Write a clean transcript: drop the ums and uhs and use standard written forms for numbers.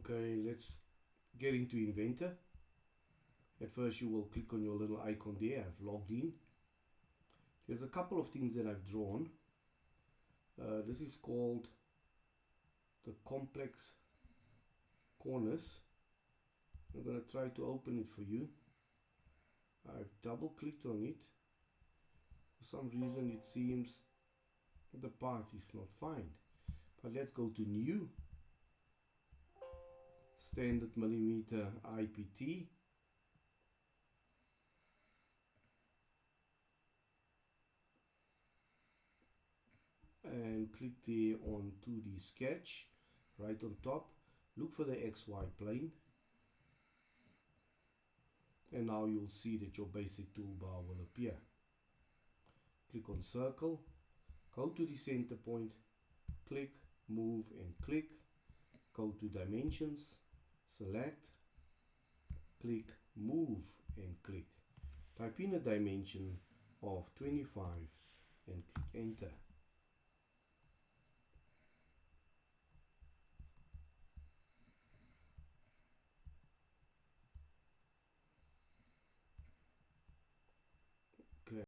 Okay, let's get into Inventor. At first you will click on your little icon there. I've logged in. There's a couple of things that I've drawn. This is called the complex corners. I'm going to try to open it for you. I've double clicked on it. For some reason it seems the path is not found. But let's go to New. Standard millimeter IPT. And click there on 2D sketch. Right on top. Look for the XY plane. And now you'll see that your basic toolbar will appear. Click on circle. Go to the center point. Click, move and click. Go to dimensions. Select. Click, move and click. Type in a dimension of 25 and click enter.